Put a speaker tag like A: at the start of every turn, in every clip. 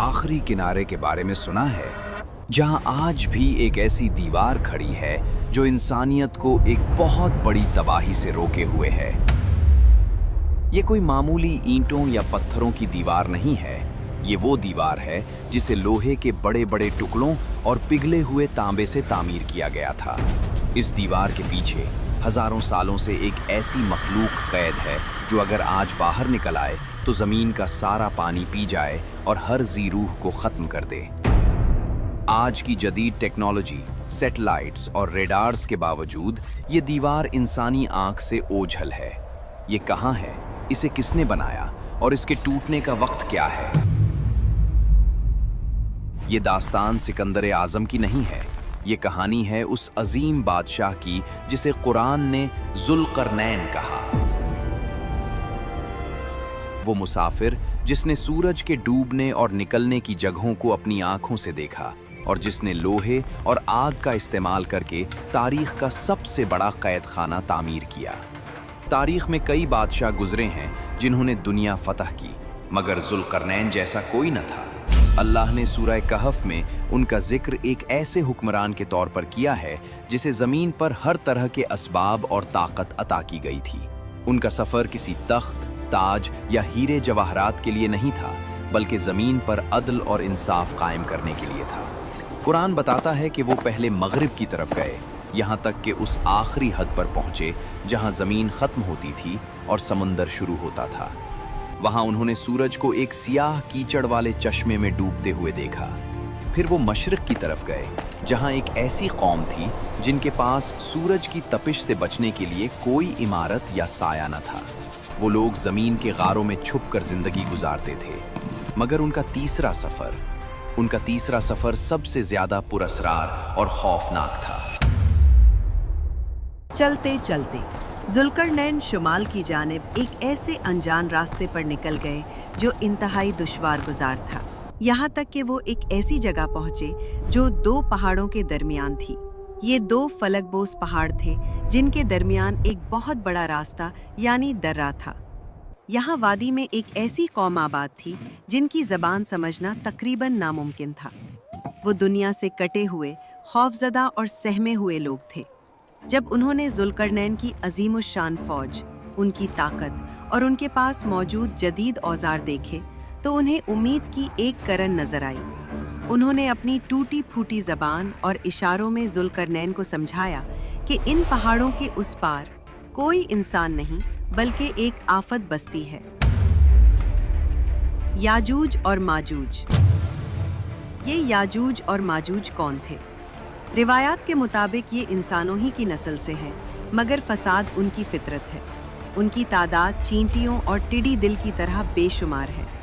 A: आखिरी किनारे के बारे में सुना है, जहां आज भी एक ऐसी दीवार खड़ी है जो इंसानियत को एक बहुत बड़ी तबाही से रोके हुए है। ये कोई मामूली ईंटों या पत्थरों की दीवार नहीं है, ये वो दीवार है जिसे लोहे के बड़े-बड़े टुकड़ों और पिघले हुए तांबे से तामीर किया गया था। इस दीवार के पीछे हजारों सालों से एक ऐसी मखलूक कैद है जो अगर आज बाहर निकल आए तो जमीन का सारा पानी पी जाए और हर जी रूह को खत्म कर दे। आज की जदीद टेक्नोलॉजी, सैटेलाइट्स और रेडार्स के बावजूद ये दीवार इंसानी आंख से ओझल है। ये कहाँ है, इसे किसने बनाया और इसके टूटने का वक्त क्या है? ये दास्तान सिकंदर आजम की नहीं है, ये कहानी है उस अजीम बादशाह की जिसे कुरान ने जुल्करनैन कहा। वो मुसाफिर जिसने सूरज के डूबने और निकलने की जगहों को अपनी आंखों से देखा और जिसने लोहे और आग का इस्तेमाल करके तारीख का सबसे बड़ा कैद खाना तामीर किया। तारीख में कई बादशाह गुजरे हैं जिन्होंने दुनिया फतह की, मगर जुल्करनैन जैसा कोई न था। अल्लाह ने सूरह कहफ में उनका जिक्र एक ऐसे हुक्मरान के तौर पर किया है जिसे ज़मीन पर हर तरह के असबाब और ताकत अता की गई थी। उनका सफ़र किसी तख्त, ताज या हीरे जवाहरात के लिए नहीं था, बल्कि ज़मीन पर अदल और इंसाफ कायम करने के लिए था। कुरान बताता है कि वो पहले मगरिब की तरफ गए, यहाँ तक कि उस आखिरी हद पर पहुँचे जहाँ ज़मीन ख़त्म होती थी और समुंदर शुरू होता था। वहाँ उन्होंने सूरज को एक सियाह कीचड़ वाले चश्मे में डूबते हुए देखा। फिर वो मशरिक़ की तरफ गए, जहाँ एक ऐसी कौम थी जिनके पास सूरज की तपिश से बचने के लिए कोई इमारत या साया न था। वो लोग ज़मीन के गारों में छुपकर ज़िंदगी गुजारते थे। मगर उनका तीसरा सफ़र सबसे ज़्यादा पुरअसरार और खौफनाक था।
B: चलते चलते जुल्करनैन शुमाल की जानिब एक ऐसे अनजान रास्ते पर निकल गए जो इंतहाई दुश्वार गुजार था। यहाँ तक कि वो एक ऐसी जगह पहुँचे जो दो पहाड़ों के दरमियान थी। ये दो फलकबोस पहाड़ थे जिनके दरमियान एक बहुत बड़ा रास्ता यानी दर्रा था। यहाँ वादी में एक ऐसी कौम आबाद थी जिनकी ज़बान समझना तकरीबन नामुमकिन था। वो दुनिया से कटे हुए, खौफजदा और सहमे हुए लोग थे। जब उन्होंने जुल्करनैन की अजीमुश्शान फौज, उनकी ताकत और उनके पास मौजूद जदीद औजार देखे तो उन्हें उम्मीद की एक करन नजर आई। उन्होंने अपनी टूटी फूटी ज़बान और इशारों में जुल्करनैन को समझाया कि इन पहाड़ों के उस पार कोई इंसान नहीं बल्कि एक आफत बस्ती है, याजूज और माजूज। ये याजूज और माजूज कौन थे? रिवायात के मुताबिक ये इंसानों ही की नस्ल से है, मगर फसाद उनकी फितरत है। उनकी तादाद चींटियों और टिड्डी दिल की तरह बेशुमार है।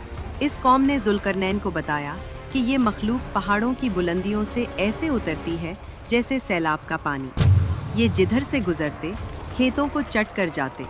B: इस कौम ने जुल्करनैन को बताया कि ये मखलूक पहाड़ों की बुलंदियों से ऐसे उतरती है जैसे सैलाब का पानी। ये जिधर से गुजरते खेतों को चट कर जाते।